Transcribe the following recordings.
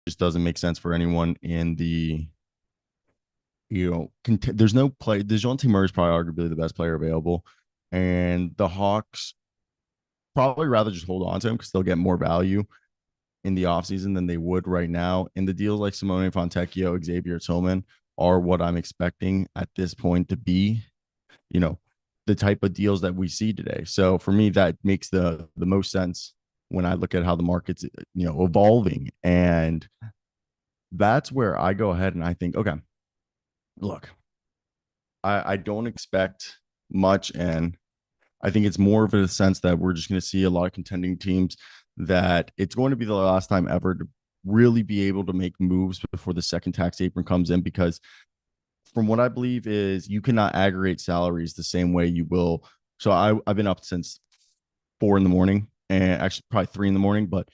just doesn't make sense for anyone in the there's no play. DeJounte Murray is probably arguably the best player available, and the Hawks probably rather just hold on to him because they'll get more value in the offseason than they would right now. And the deals like Simone Fontecchio, Xavier Tillman are what I'm expecting at this point to be, you know, the type of deals that we see today. So for me, that makes the most sense when I look at how the market's evolving. And that's where I go ahead and I think, okay, look, I don't expect much, and I think it's more of a sense that we're just going to see a lot of contending teams, that it's going to be the last time ever to really be able to make moves before the second tax apron comes in, because from what I believe is you cannot aggregate salaries the same way you will. So I've been up since 4 in the morning, and actually probably 3 in the morning, but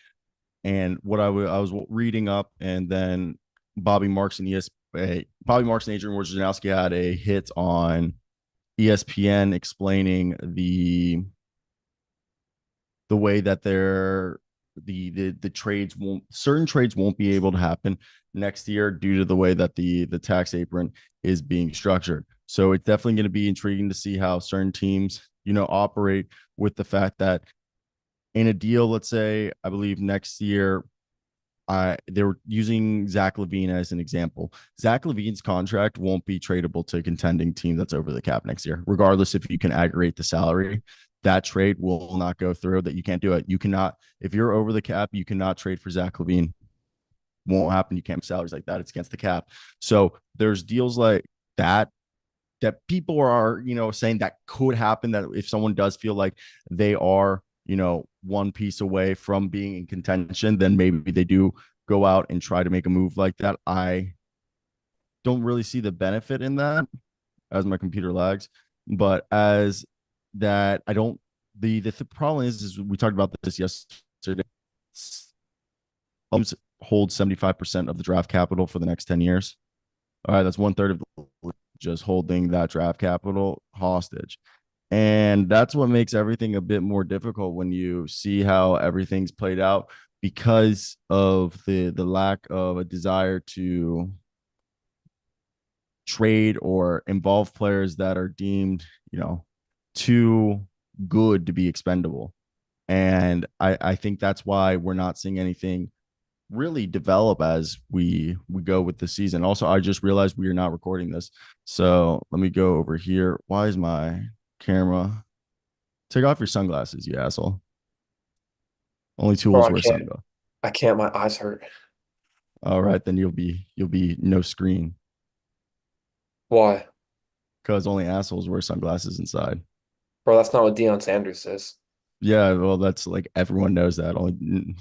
and what I was reading up, and then Bobby Marks and Bobby Marks and Adrian Wojnarowski had a hit on ESPN explaining the way that the trades won't certain trades won't be able to happen next year due to the way that the tax apron is being structured. So it's definitely going to be intriguing to see how certain teams, operate with the fact that in a deal, let's say, I believe next year, they were using Zach LaVine as an example. Zach LaVine's contract won't be tradable to a contending team that's over the cap next year, regardless if you can aggregate the salary. That trade will not go through. That you can't do it. You cannot, if you're over the cap, you cannot trade for Zach LaVine. Won't happen. You can't have salaries like that. It's against the cap. So there's deals like that people are, saying that could happen, that if someone does feel like they are, one piece away from being in contention, then maybe they do go out and try to make a move like that. I don't really see the benefit in that, as my computer lags, but as that, I don't, the problem is we talked about this yesterday. Hold 75% of the draft capital for the next 10 years. All right, that's 1/3 of just holding that draft capital hostage. And that's what makes everything a bit more difficult when you see how everything's played out, because of the lack of a desire to trade or involve players that are deemed, too good to be expendable. And I think that's why we're not seeing anything really develop as we go with the season. Also, I just realized we are not recording this, so let me go over here. Why is my camera? Take off your sunglasses, you asshole. Only Bro, tools wear sunglasses. I can't. My eyes hurt. All right, then you'll be no screen, Why? because only assholes wear sunglasses inside. Bro, that's not what Deion Sanders says. Yeah, well, that's like everyone knows that. Only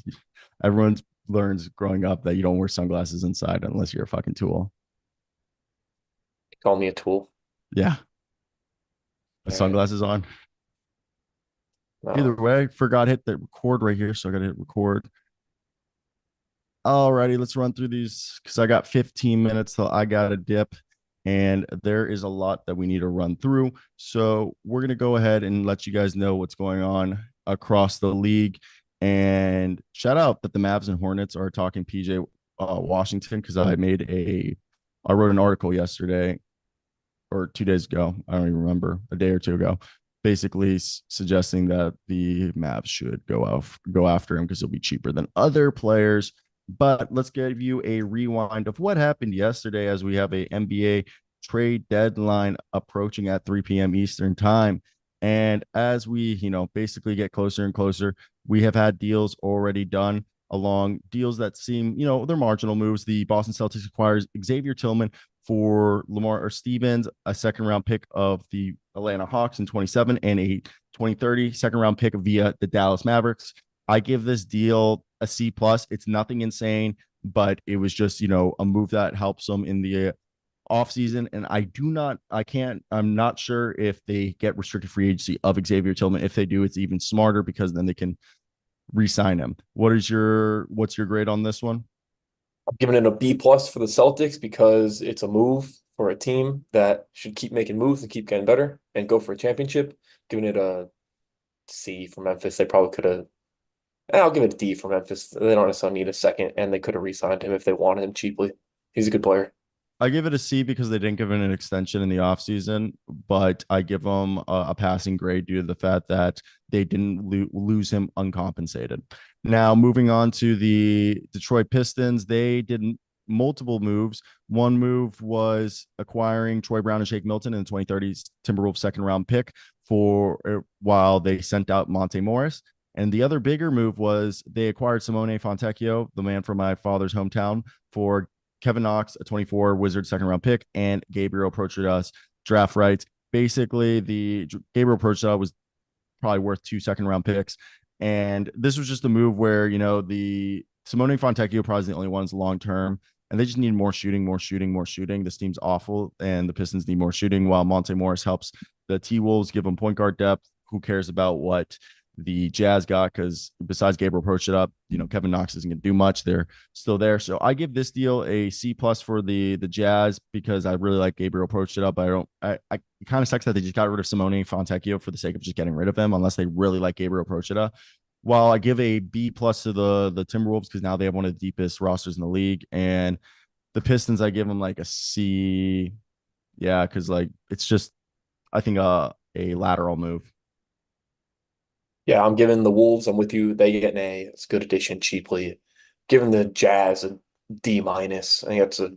everyone learns growing up that you don't wear sunglasses inside unless you're a fucking tool. He called me a tool. Yeah, with All right. sunglasses on. Either No. way, forgot to hit the record right here, so I got to hit record. Alrighty, let's run through these because I got 15 minutes till I got a dip, and there is a lot that we need to run through. So we're gonna go ahead and let you guys know what's going on across the league. And shout out that the Mavs and Hornets are talking PJ Washington, because I wrote an article yesterday or 2 days ago. I don't even remember, a day or two ago, basically suggesting that the Mavs should go after him because he'll be cheaper than other players. But let's give you a rewind of what happened yesterday, as we have a NBA trade deadline approaching at 3 p.m. Eastern time. And as we, basically get closer and closer, we have had deals already done, along deals that seem, they're marginal moves. The Boston Celtics acquires Xavier Tillman for Lamar or Stevens, a second round pick of the Atlanta Hawks in 27, and a 2030 second round pick via the Dallas Mavericks. I give this deal a C plus. It's nothing insane, but it was just, a move that helps them in the offseason. And I'm not sure if they get restricted free agency of Xavier Tillman. If they do, it's even smarter, because then they can re-sign him. What's your grade on this one? I'm giving it a B plus for the Celtics because it's a move for a team that should keep making moves and keep getting better and go for a championship. Giving it a C for Memphis. They probably could have I'll give it a D for Memphis. They don't necessarily need a second, and they could have re-signed him if they wanted him cheaply. He's a good player. I give it a C because they didn't give him an extension in the offseason, but I give them a passing grade due to the fact that they didn't lose him uncompensated. Now, moving on to the Detroit Pistons, they did multiple moves. One move was acquiring Troy Brown and Shake Milton in the 2030 Timberwolves second round pick for while they sent out Monte Morris. And the other bigger move was they acquired Simone Fontecchio, the man from my father's hometown, for Kevin Knox, a 24 Wizards second round pick, and Gabriel Procida draft rights. Basically, the Gabriel Procida was probably worth 2 second round picks. And this was just a move where, the Simone Fontecchio probably is the only ones long term. And they just need more shooting, more shooting, more shooting. This team's awful, and the Pistons need more shooting while Monte Morris helps the T Wolves give them point guard depth. Who cares about what the Jazz got? Because besides Gabriel Procida, Kevin Knox isn't going to do much. They're still there. So I give this deal a C plus for the Jazz because I really like Gabriel Procida. But I it kind of sucks that they just got rid of Simone Fontecchio for the sake of just getting rid of him, unless they really like Gabriel Procida. While I give a B plus to the Timberwolves because now they have one of the deepest rosters in the league, and the Pistons I give them like a C, yeah, because like it's just I think a lateral move. Yeah, I'm giving the Wolves. I'm with you. They get an A. It's a good addition cheaply. Giving the Jazz a D minus. I think that's a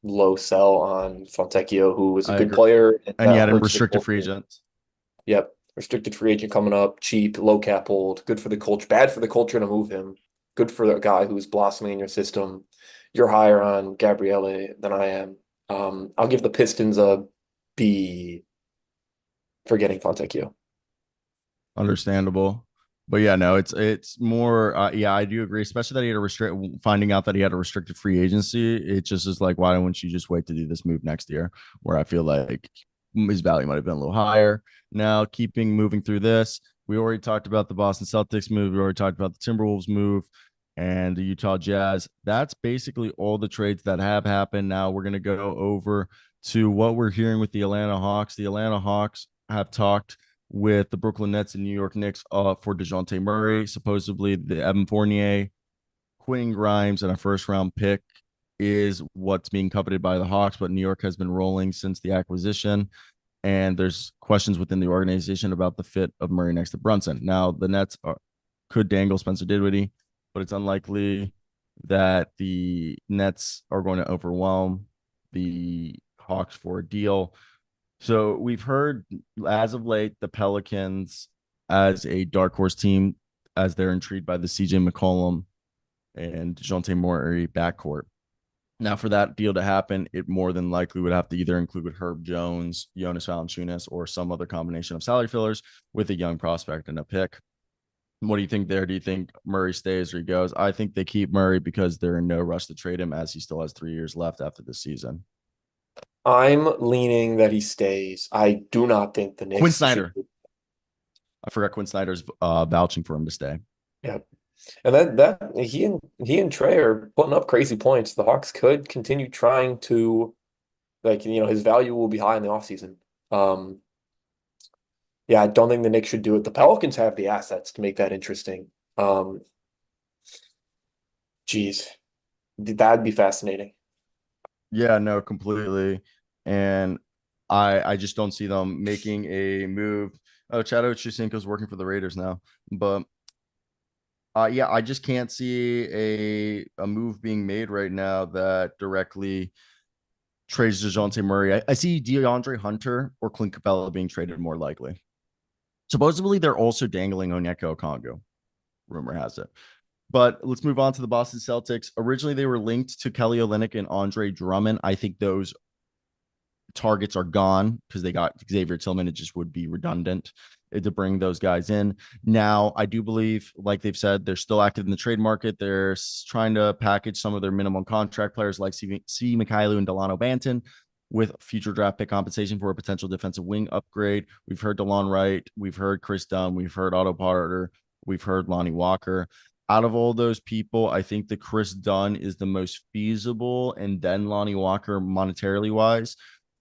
low sell on Fontecchio, who was a I good agree, player, and and that yet in hurts the restricted free culture. agents. Yep. Restricted free agent coming up, cheap, low cap hold, good for the culture, bad for the culture to move him. Good for the guy who's blossoming in your system. You're higher on Gabriele than I am. I'll give the Pistons a B for getting Fontecchio. Understandable. But yeah, no, it's more yeah, I do agree, especially that he had a finding out that he had a restricted free agency. It just is like, why don't you just wait to do this move next year? Where I feel like his value might have been a little higher. Now, keeping moving through this, we already talked about the Boston Celtics move, we already talked about the Timberwolves move and the Utah Jazz. That's basically all the trades that have happened. Now we're gonna go over to what we're hearing with the Atlanta Hawks. The Atlanta Hawks have talked with the Brooklyn Nets and New York Knicks for DeJounte Murray. Supposedly, the Evan Fournier, Quentin Grimes, and a first round pick is what's being coveted by the Hawks. But New York has been rolling since the acquisition. And there's questions within the organization about the fit of Murray next to Brunson. Now, the Nets could dangle Spencer Dinwiddie, but it's unlikely that the Nets are going to overwhelm the Hawks for a deal. So we've heard as of late the Pelicans as a dark horse team as they're intrigued by the CJ McCollum and DeJounte Murray backcourt. Now, for that deal to happen, it more than likely would have to either include Herb Jones, Jonas Valanciunas, or some other combination of salary fillers with a young prospect and a pick. What do you think there? Do you think Murray stays or he goes? I think they keep Murray because they're in no rush to trade him as he still has 3 years left after this season. I'm leaning that he stays. I do not think the Quinn Knicks should. Snyder. I forgot Quinn Snyder's vouching for him to stay. Yeah. And that he and Trey are putting up crazy points. The Hawks could continue trying to his value will be high in the offseason. Yeah, I don't think the Knicks should do it. The Pelicans have the assets to make that interesting. Um, geez, that'd be fascinating. Yeah, no, completely. And I just don't see them making a move. Oh, Chad Ochocinco's working for the Raiders now. But yeah, I just can't see a move being made right now that directly trades DeJounte Murray. I see DeAndre Hunter or Clint Capella being traded more likely. Supposedly, they're also dangling Onyeka Okongwu. Rumor has it. But let's move on to the Boston Celtics. Originally, they were linked to Kelly Olynyk and Andre Drummond. I think those targets are gone because they got Xavier Tillman. It just would be redundant to bring those guys in. Now, I do believe, like they've said, they're still active in the trade market. They're trying to package some of their minimum contract players like C. Mikhailu and Delano Banton with future draft pick compensation for a potential defensive wing upgrade. We've heard DeLon Wright. We've heard Chris Dunn. We've heard Otto Porter. We've heard Lonnie Walker. Out of all those people, I think the Chris Dunn is the most feasible, and then Lonnie Walker monetarily wise.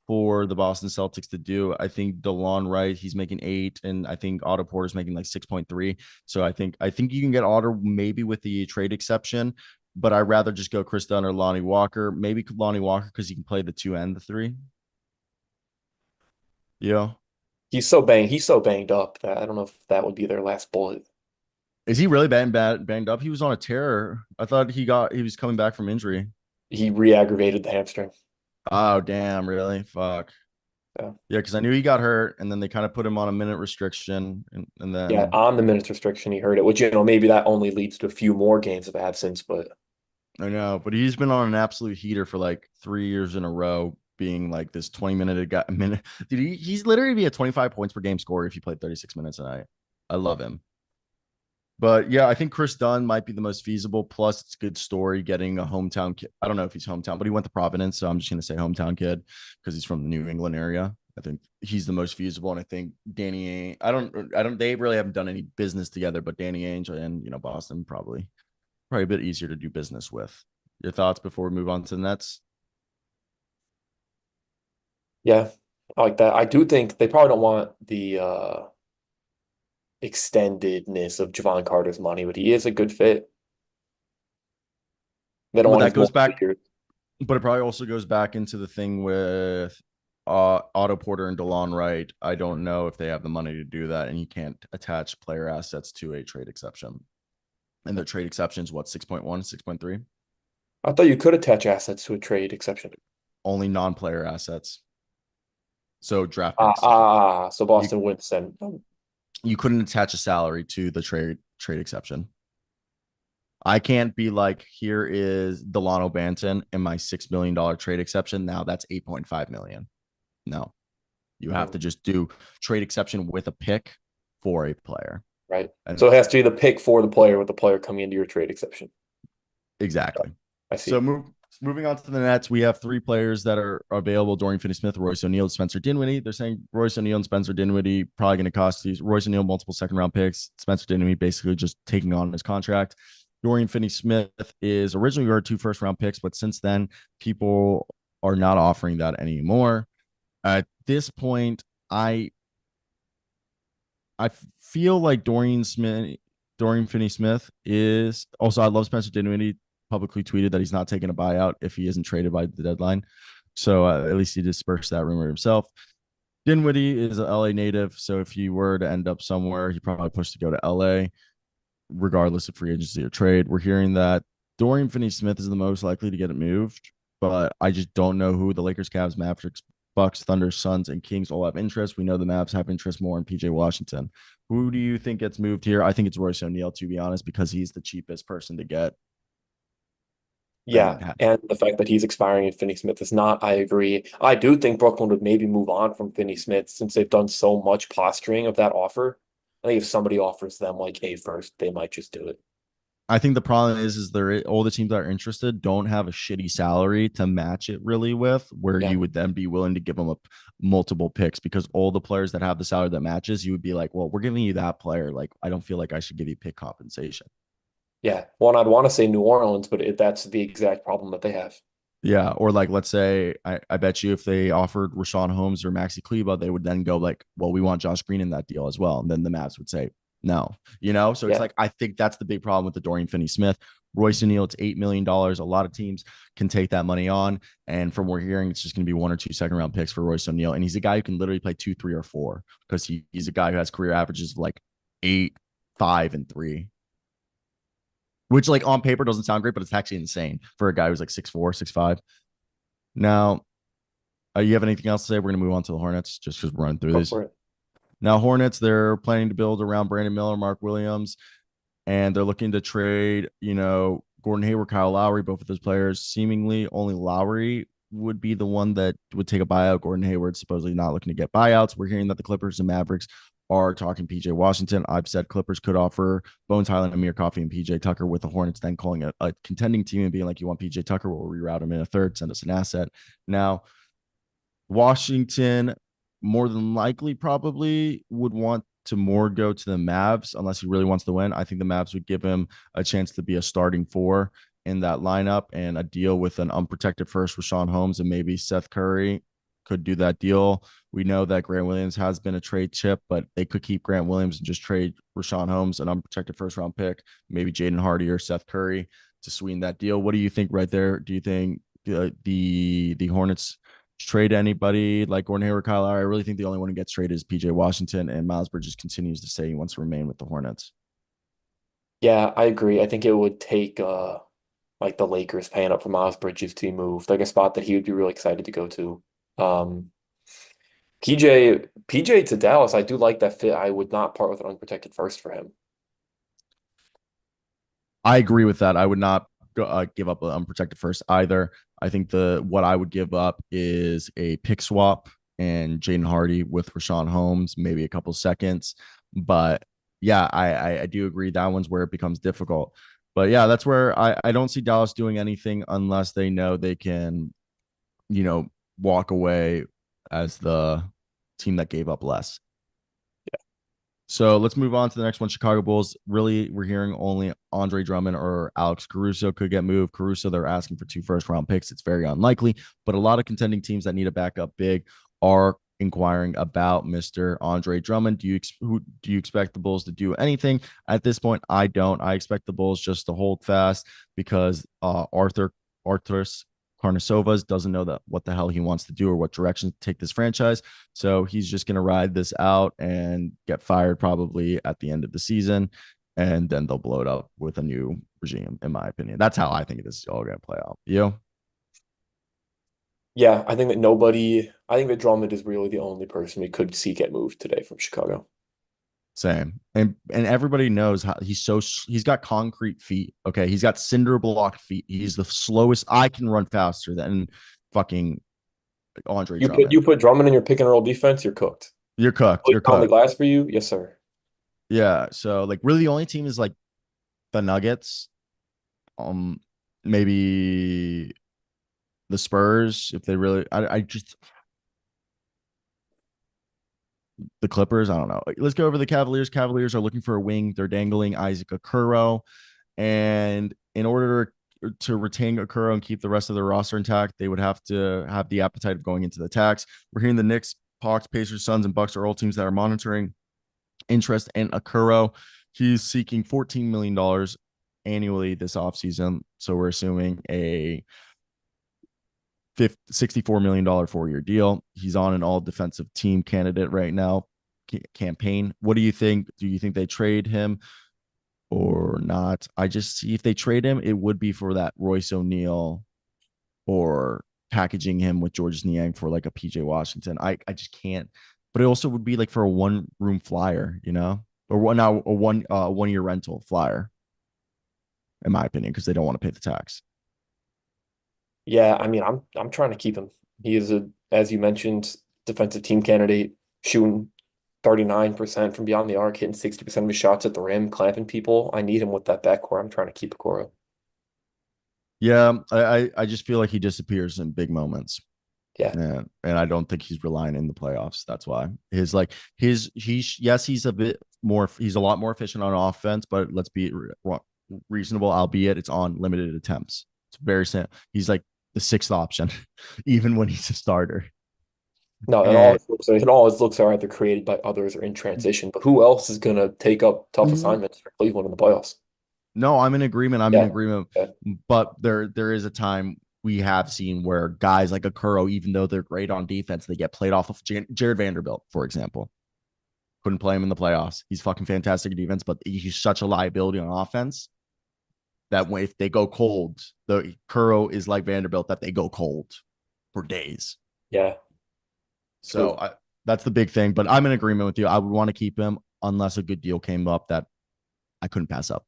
for the Boston Celtics to do. I think DeLon Wright, he's making 8, and I think Otto Porter's making like 6.3. So I think you can get Otto maybe with the trade exception, but I'd rather just go Chris Dunn or Lonnie Walker. Maybe Lonnie Walker because he can play the 2 and the 3. Yeah. He's so banged up that I don't know if that would be their last bullet. Is he really banged up? He was on a tear. I thought he was coming back from injury. He re-aggravated the hamstring. Oh damn, really? Fuck. Yeah. Yeah, because I knew he got hurt, and then they kind of put him on a minute restriction, and Yeah, then on the minutes restriction, he heard it, which, maybe that only leads to a few more games of absence, but I know, but he's been on an absolute heater for like 3 years in a row, being like this 20 minute. Dude, he's literally be a 25 points per game scorer if he played 36 minutes a night. I love him. But yeah, I think Chris Dunn might be the most feasible. Plus, it's a good story getting a hometown kid. I don't know if he's hometown, but he went to Providence, so I'm just gonna say hometown kid because he's from the New England area. I think he's the most feasible, and I think Danny Ainge. I don't. They really haven't done any business together, but Danny Ainge and Boston probably a bit easier to do business with. Your thoughts before we move on to the Nets? yeah, I like that. I do think they probably don't want the extendedness of Javon Carter's money, but he is a good fit. They don't But want that his goes back. multi-year. But it probably also goes back into the thing with Otto Porter and DeLon Wright. I don't know if they have the money to do that, and you can't attach player assets to a trade exception. And their trade exception is what, 6.1, 6.3? I thought you could attach assets to a trade exception. Only non-player assets. So draft picks. So You, Boston wins then. you couldn't attach a salary to the trade exception. I can't be like, here is Delano Banton and my $6 million trade exception. Now that's 8.5 million. No, you have to just do trade exception with a pick for a player. Right. And So it has to be the pick for the player with the player coming into your trade exception. exactly. I see. So moving on to the Nets, we have 3 players that are available: Dorian Finney-Smith, Royce O'Neal, Spencer Dinwiddie. They're saying Royce O'Neal and Spencer Dinwiddie probably going to cost these. Royce O'Neal multiple second-round picks. Spencer Dinwiddie basically just taking on his contract. Dorian Finney-Smith is originally our 2 first-round picks, but since then, people are not offering that anymore. At this point, I feel like Dorian Finney-Smith is also. I love Spencer Dinwiddie. Publicly tweeted that he's not taking a buyout if he isn't traded by the deadline. So at least he dispersed that rumor himself. Dinwiddie is an LA native, so if he were to end up somewhere, he probably pushed to go to LA, regardless of free agency or trade. We're hearing that Dorian Finney-Smith is the most likely to get it moved, but I just don't know who. The Lakers, Cavs, Mavericks, Bucks, Thunder, Suns, and Kings all have interest. We know the Mavs have interest more in PJ Washington. Who do you think gets moved here? I think it's Royce O'Neal, to be honest, because he's the cheapest person to get. Yeah, and the fact that he's expiring and Finney-Smith is not, I agree. I do think Brooklyn would maybe move on from Finney-Smith since they've done so much posturing of that offer. I think if somebody offers them like a first, they might just do it. I think the problem is all the teams that are interested don't have a shitty salary to match it really with, where you would then be willing to give them multiple picks, because all the players that have the salary that matches, you would be like, well, we're giving you that player. Like, I don't feel like I should give you pick compensation. Yeah, one I'd want to say New Orleans, but that's the exact problem that they have. Yeah, or like, let's say, I bet you if they offered Rashawn Holmes or Maxi Kleba, they would then go like, well, we want Josh Green in that deal as well. And then the Mavs would say, no, So it's like, I think that's the big problem with the Dorian Finney-Smith. Royce O'Neal, it's $8 million. A lot of teams can take that money on. And from what we're hearing, it's just going to be 1 or 2 second-round picks for Royce O'Neal. And he's a guy who can literally play 2, 3, or 4, because he's a guy who has career averages of like 8, 5, and 3. Which, like, on paper doesn't sound great, but it's actually insane for a guy who's like 6'4", 6'5". Now, you have anything else to say? We're going to move on to the Hornets just because we're running through these. Now, Hornets, they're planning to build around Brandon Miller, Mark Williams, and they're looking to trade, Gordon Hayward, Kyle Lowry, both of those players. Seemingly, only Lowry would be the one that would take a buyout. Gordon Hayward supposedly not looking to get buyouts. We're hearing that the Clippers and Mavericks are talking PJ Washington. I've said Clippers could offer Bones Highland, Amir Coffey, and PJ Tucker, with the Hornets then calling a contending team and being like, you want PJ Tucker? We'll reroute him in a third, send us an asset. Now, Washington more than likely probably would want to more go to the Mavs unless he really wants to win. I think the Mavs would give him a chance to be a starting 4 in that lineup, and a deal with an unprotected first, Rashawn Holmes, and maybe Seth Curry could do that deal. We know that Grant Williams has been a trade chip, but they could keep Grant Williams and just trade Rashawn Holmes, an unprotected first round pick, maybe Jaden Hardy or Seth Curry to sweeten that deal. What do you think right there? Do you think the Hornets trade anybody like Gordon Hayward, Kyle Lowry? I really think the only one who gets traded is PJ Washington, and Miles Bridges continues to say he wants to remain with the Hornets. Yeah, I agree. I think it would take like the Lakers paying up for Miles Bridges to be moved, like a spot that he would be really excited to go to. Um, PJ to Dallas, I do like that fit. I would not part with an unprotected first for him. I agree with that. I would not give up an unprotected first either. I think the what I would give up is a pick swap and Jaden Hardy with Rashawn Holmes, maybe a couple seconds. But yeah, I do agree that one's where it becomes difficult. But yeah, that's where I don't see Dallas doing anything unless they know they can, you know, walk away as the team that gave up less. So let's move on to the next one. Chicago Bulls. Really, we're hearing only Andre Drummond or Alex Caruso could get moved. Caruso, they're asking for 2 first-round picks. It's very unlikely, but a lot of contending teams that need a backup big are inquiring about Mr. Andre Drummond. Do you expect the Bulls to do anything at this point? I don't. I expect the Bulls just to hold fast because Arthur's Karnasovas doesn't know that what the hell he wants to do or what direction to take this franchise. So he's just going to ride this out and get fired probably at the end of the season. And then they'll blow it up with a new regime, in my opinion. That's how I think this is all going to play out. You? Yeah, I think that Drummond is really the only person we could see get moved today from Chicago. Same. And everybody knows how he's got concrete feet. Okay. He's got cinder block feet. He's the slowest. I can run faster than fucking Andre You Drummond. put Drummond in your pick and roll defense, you're cooked. You're cooked. You're On the cooked. glass for you, yes, sir. Yeah. So like really the only team is like the Nuggets. Um maybe the Spurs if they really I just the Clippers, I don't know. Let's go over the Cavaliers. Cavaliers are looking for a wing. They're dangling Isaac Okoro. And in order to retain Okoro and keep the rest of their roster intact, they would have to have the appetite of going into the tax. We're hearing the Knicks, Hawks, Pacers, Suns, and Bucks are all teams that are monitoring interest in Okoro. He's seeking $14 million annually this offseason. So we're assuming a $64 million 4-year deal. He's on an all defensive team candidate right now campaign. What do you think? Do you think they trade him or not? I just see if they trade him, it would be for that Royce O'Neal or packaging him with Georges Niang for like a PJ Washington. I just can't. But it also would be like for a 1-room flyer, you know, or a 1 year rental flyer, in my opinion, because they don't want to pay the tax. Yeah, I mean, I'm trying to keep him. He is as you mentioned, defensive team candidate, shooting 39% from beyond the arc, hitting 60% of his shots at the rim, clamping people. I need him with that backcourt. I'm trying to keep Okoro. Yeah, I just feel like he disappears in big moments. Yeah. And I don't think he's relying in the playoffs. That's why he's a bit more, he's a lot more efficient on offense, but let's be reasonable, albeit it's on limited attempts. It's very simple. He's like the 6th option, even when he's a starter. No, And it always looks are either created by others or in transition. But who else is gonna take up tough Mhm. assignments for Cleveland in the playoffs? No, I'm in agreement. I'm in Yeah. agreement. Yeah. But there is a time we have seen where guys like Okoro, even though they're great on defense, they get played off of Jared Vanderbilt, for example. Couldn't play him in the playoffs. He's fucking fantastic at defense, but he's such a liability on offense that when if they go cold, the Kuro is like Vanderbilt that they go cold for days. Yeah. True. So that's the big thing. But I'm in agreement with you. I would want to keep him unless a good deal came up that I couldn't pass up.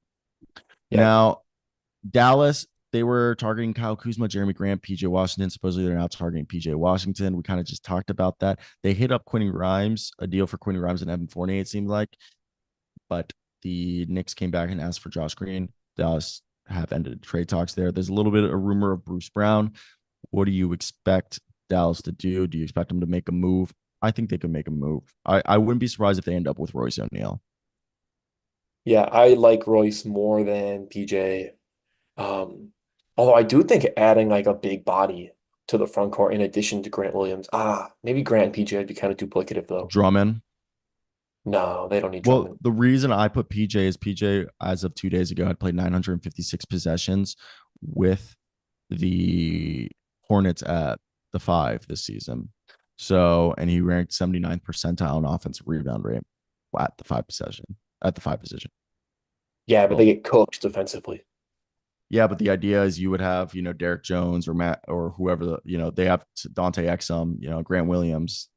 Yeah. Now, Dallas, they were targeting Kyle Kuzma, Jeremy Grant, PJ Washington. Supposedly they're now targeting PJ Washington. We kind of just talked about that. They hit up Quentin Grimes, a deal for Quentin Grimes and Evan Fournier, it seemed like. But the Knicks came back and asked for Josh Green. Dallas have ended trade talks there. There's a little bit of a rumor of Bruce Brown. What do you expect Dallas to do? Do you expect them to make a move? I think they could make a move. I wouldn't be surprised if they end up with Royce O'Neal. Yeah, I like Royce more than PJ. Although I do think adding like a big body to the front court in addition to Grant Williams. Maybe Grant and PJ would be kind of duplicative though. Drummond. No, they don't need Well, Drummond. the reason I put PJ is PJ, as of 2 days ago, had played 956 possessions with the Hornets at the 5 this season. So, and he ranked 79th percentile in offensive rebound rate at the 5 position. Yeah, but Well, they get cooked defensively. yeah, but the idea is you would have, Derek Jones or Matt or whoever they have Dante Exum, Grant Williams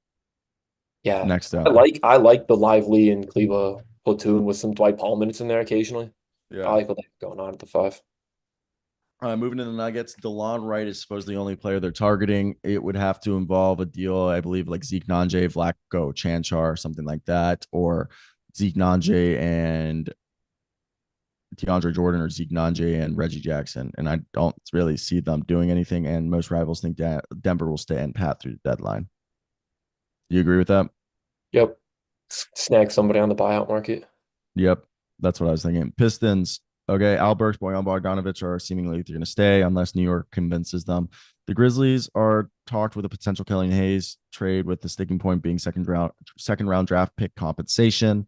Yeah. next I up. like I like the Lively and Cleva platoon with some Dwight Powell minutes in there occasionally. I Yeah. like what they have going on at the 5. Moving to the Nuggets, DeLon Wright is supposedly the only player they're targeting. It would have to involve a deal, I believe, like Zeke Nanje, Vlatko Chanchar, something like that, or Zeke Nanje and DeAndre Jordan, or Zeke Nanje and Reggie Jackson. And I don't really see them doing anything. And most rivals think that Denver will stay in pat through the deadline. Do you agree with that? Yep. Snag somebody on the buyout market. Yep. That's what I was thinking. Pistons. Okay. Alberts, Bojan Bogdanovic are seemingly going to stay unless New York convinces them. The Grizzlies are talked with a potential Killian Hayes trade, with the sticking point being second round draft pick compensation.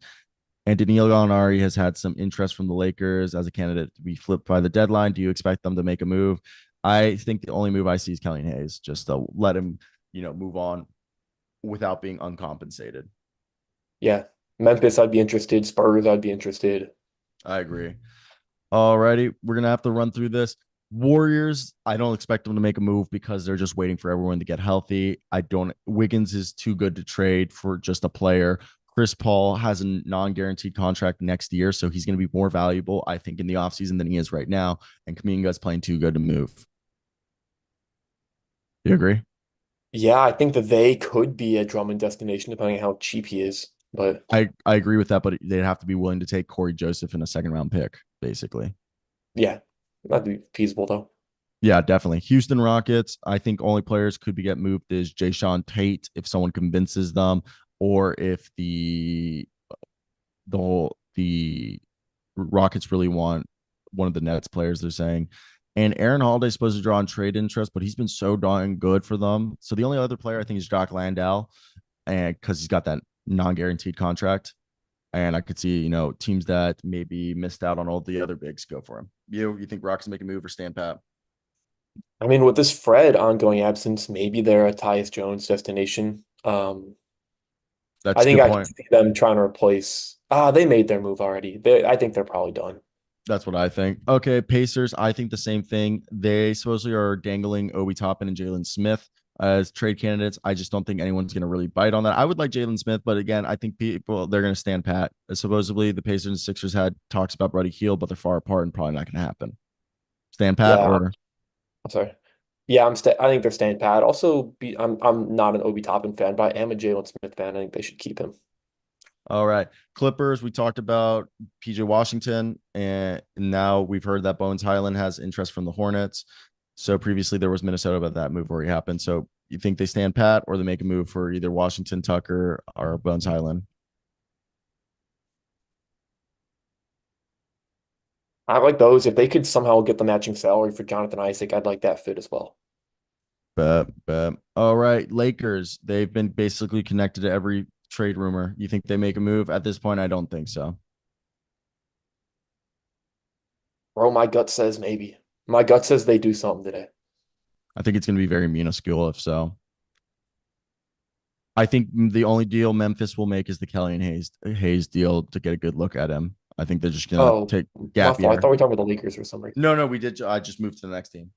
And Danilo Gallinari has had some interest from the Lakers as a candidate to be flipped by the deadline. Do you expect them to make a move? I think the only move I see is Killian Hayes, just to let him, move on without being uncompensated. Yeah. Memphis, I'd be interested. Spurs, I'd be interested. I agree. Alrighty, we're gonna have to run through this. Warriors, I don't expect them to make a move because they're just waiting for everyone to get healthy. Wiggins is too good to trade for just a player. Chris Paul has a non-guaranteed contract next year, so he's going to be more valuable, I think, in the offseason than he is right now. And Kuminga's playing too good to move. You agree? Yeah, I think that they could be a Drummond destination depending on how cheap he is. But I agree with that, but they'd have to be willing to take Corey Joseph in a second round pick, basically. yeah, that'd be feasible though. Yeah, definitely. Houston Rockets, I think only players could get moved is Jay Sean Tate if someone convinces them, or if the Rockets really want one of the Nets players, they're saying. And Aaron Holiday is supposed to draw on trade interest, but he's been so darn good for them. So the only other player I think is Jock Landale, and because he's got that non-guaranteed contract. And I could see, teams that maybe missed out on all the other bigs go for him. You think Rockets make a move or stand pat? I mean, with this Fred ongoing absence, maybe they're a Tyus Jones destination. I That's a think good I can point. see them trying to replace. They made their move already. I think they're probably done. That's what I think. Okay, Pacers, I think the same thing. They supposedly are dangling Obi Toppin and Jalen Smith as trade candidates. I just don't think anyone's going to really bite on that. I would like Jalen Smith, but again, I think they're going to stand pat. Supposedly, the Pacers and Sixers had talks about Buddy Hield, but they're far apart and probably not going to happen. Stand pat, Yeah, or I'm sorry. Yeah, I think they're staying pat. Also, I'm not an Obi Toppin fan, but I am a Jalen Smith fan. I think they should keep him. all right. Clippers, we talked about PJ Washington, and now we've heard that Bones Highland has interest from the Hornets. So previously there was Minnesota, but that move already happened. So you think they stand pat, or they make a move for either Washington, Tucker, or Bones Highland? I like those. If they could somehow get the matching salary for Jonathan Isaac, I'd like that fit as well. But all right, Lakers. They've been basically connected to every trade rumor. You think they make a move at this point? I don't think so. Bro, my gut says maybe. My gut says they do something today. I think it's going to be very minuscule if so. I think the only deal Memphis will make is the Kelly and Hayes deal to get a good look at him. I think they're just going to Oh, take my gap fault. I year. thought we were talking about the Lakers or something. No, we did. I just moved to the next team.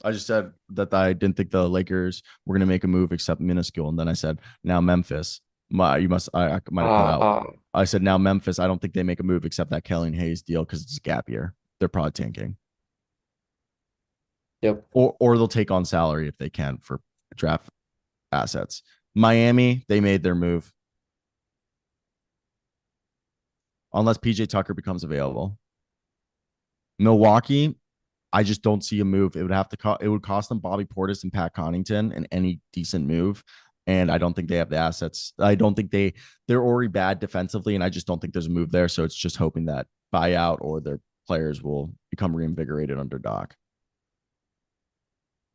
I just said that I didn't think the Lakers were going to make a move except minuscule, and then I said now Memphis. I might have cut out. I said now Memphis. I don't think they make a move except that Kelly and Hayes deal because it's a gap year. They're probably tanking. Yep. Or they'll take on salary if they can for draft assets. Miami, they made their move. Unless PJ Tucker becomes available. Milwaukee, I just don't see a move. It would cost them Bobby Portis and Pat Connaughton and any decent move. And I don't think they have the assets. I don't think they're already bad defensively, and I just don't think there's a move there. So it's just hoping that buyout or their players will become reinvigorated under Doc.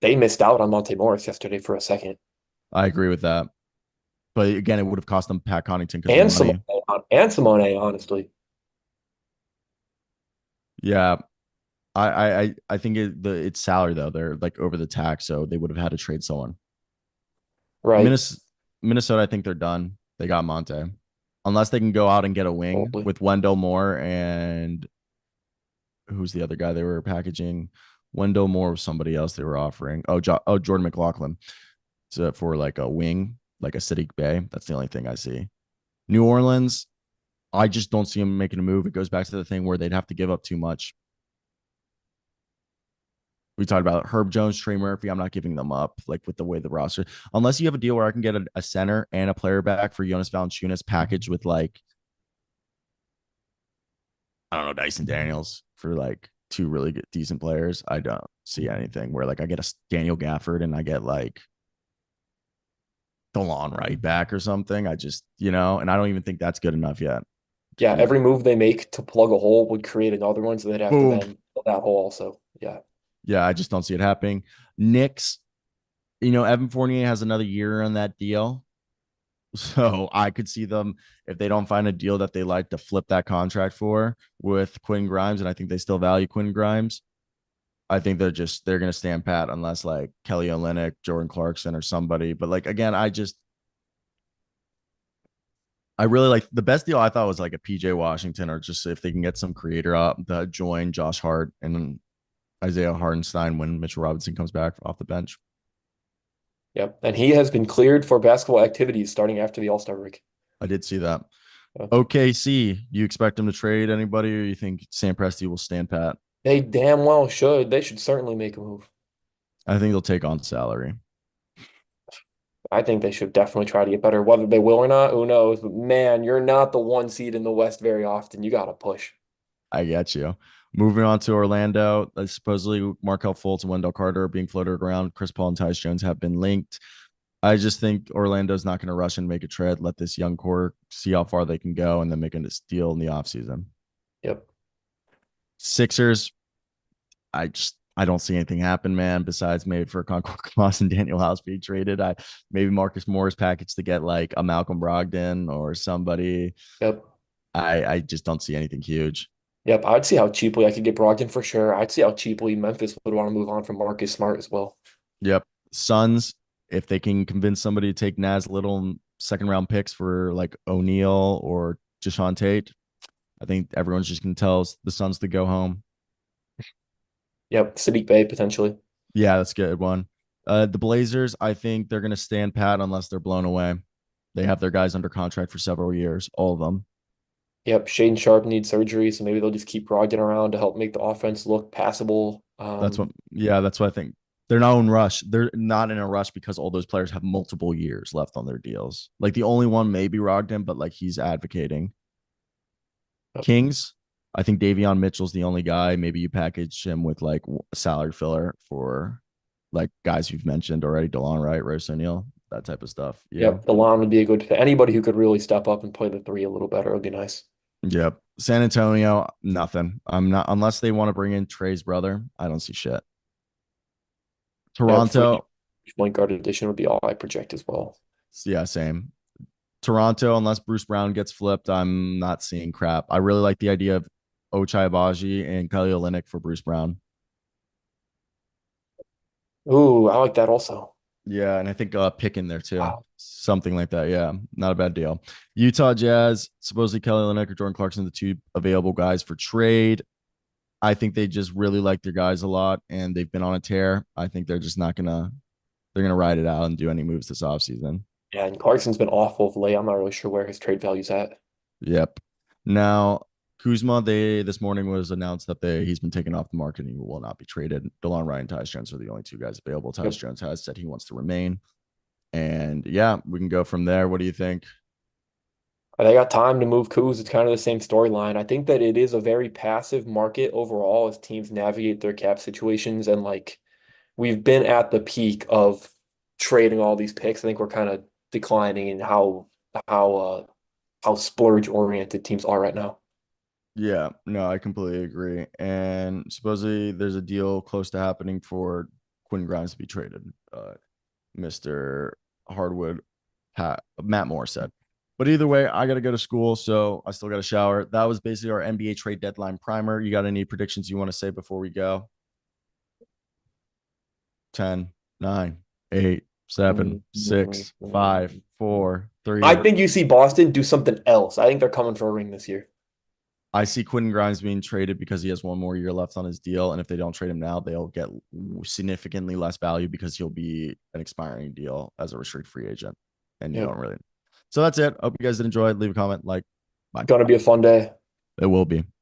They missed out on Monte Morris yesterday for a second. I agree with that. But again, it would have cost them Pat Connaughton because of the And Simone, money. honestly. Yeah. I think it's salary though. They're like over the tax, so they would have had to trade someone. Right. Minnesota, Minnesota, I think they're done. They got Monte. Unless they can go out and get a wing Probably. with Wendell Moore and who's the other guy they were packaging? Wendell Moore was somebody else they were offering. Jordan McLaughlin. So for like a wing, like a Sadiq Bay. That's the only thing I see. New Orleans, I just don't see them making a move. It goes back to the thing where they'd have to give up too much. We talked about Herb Jones, Trey Murphy. I'm not giving them up, like with the way the roster, unless you have a deal where I can get a center and a player back for Jonas Valanciunas package with like, I don't know, Dyson Daniels for like two really good, decent players. I don't see anything where like I get a Daniel Gafford and I get like DeLon Wright back or something. I just, and I don't even think that's good enough yet. Yeah, every move they make to plug a hole would create another one, so they'd have to Boom. then fill that hole also. Yeah. Yeah, I just don't see it happening. Knicks, Evan Fournier has another year on that deal. So I could see them if they don't find a deal that they like to flip that contract for with Quinn Grimes, and I think they still value Quinn Grimes. I think they're gonna stand pat unless like Kelly Olynyk, Jordan Clarkson, or somebody. But like again, I really like the best deal I thought was like a PJ Washington, or just if they can get some creator up to join Josh Hart and Isaiah Hardenstein when Mitchell Robinson comes back off the bench. Yep. And he has been cleared for basketball activities starting after the All-Star break. I did see that. Yeah. OKC, you expect them to trade anybody, or you think Sam Presti will stand pat? They damn well should. They should certainly make a move. I think they'll take on salary. I think they should definitely try to get better. Whether they will or not, who knows? But man, you're not the one seed in the West very often. You got to push. I get you. Moving on to Orlando, supposedly Markelle Fultz and Wendell Carter are being floated around. Chris Paul and Tyus Jones have been linked. I just think Orlando's not going to rush and make a trade. Let this young core see how far they can go and then make a deal in the offseason. Yep. Sixers, I don't see anything happen, man, besides maybe for Concord Claus and Daniel House being traded. Maybe Marcus Morris package to get like a Malcolm Brogdon or somebody. Yep. I just don't see anything huge. Yep. I'd see how cheaply I could get Brogdon for sure. I'd see how cheaply Memphis would want to move on from Marcus Smart as well. Yep. Suns, if they can convince somebody to take Naz Little second round picks for like O'Neal or Jashawn Tate, I think everyone's just going to tell the Suns to go home. Yep. Sadiq Bey potentially. Yeah, that's a good one. The Blazers, I think they're going to stand pat unless they're blown away. They have their guys under contract for several years, all of them. Yep. Shaden Sharp needs surgery, so maybe they'll just keep Brogdon around to help make the offense look passable. That's what I think. They're not in rush. They're not in a rush because all those players have multiple years left on their deals. Like the only one may be Brogdon, but like he's advocating. Yep. Kings, I think Davion Mitchell's the only guy. Maybe you package him with like a salary filler for like guys you've mentioned already, DeLon Wright, Royce O'Neal, that type of stuff. Yeah. Yep. Elon would be a good fit. Anybody who could really step up and play the three a little better would be nice. Yep. San Antonio, nothing. I'm not unless they want to bring in Trey's brother. I don't see shit. Yep. Free Toronto, point guard addition would be all I project as well. yeah, same. Toronto, unless Bruce Brown gets flipped, I'm not seeing crap. I really like the idea of Ochai Abaji and Kelly Olynyk for Bruce Brown. Ooh, I like that also. Yeah, and I think pick in there too. Wow. Something like that. Yeah, not a bad deal. Utah Jazz, supposedly Kelly Olynyk or Jordan Clarkson, the two available guys for trade. I think they just really like their guys a lot and they've been on a tear. I think they're just not gonna they're gonna ride it out and do any moves this offseason. Yeah, and Clarkson's been awful of late. I'm not really sure where his trade value's at. Yep. Now Kuzma, this morning was announced that he's been taken off the market and he will not be traded. DeLon Wright and Tyus Jones are the only two guys available. Tyus Jones has said he wants to remain. And yeah, we can go from there. What do you think? They got time to move Kuz. It's kind of the same storyline. I think that it is a very passive market overall as teams navigate their cap situations. And like we've been at the peak of trading all these picks. I think we're kind of declining in how splurge oriented teams are right now. Yeah, no, I completely agree. And supposedly there's a deal close to happening for Quinn Grimes to be traded. Mr. Hardwood, Matt Moore said. But either way, I got to go to school, so I still got to shower. That was basically our NBA trade deadline primer. You got any predictions you want to say before we go? 10, 9, 8, 7, 6, 5, 4, 3. I think you see Boston do something else. I think they're coming for a ring this year. I see Quentin Grimes being traded because he has one more year left on his deal. And if they don't trade him now, they'll get significantly less value because he'll be an expiring deal as a restricted free agent. And you don't really. So that's it. Hope you guys did enjoy. Leave a comment. Like, bye. Gonna be a fun day. It will be.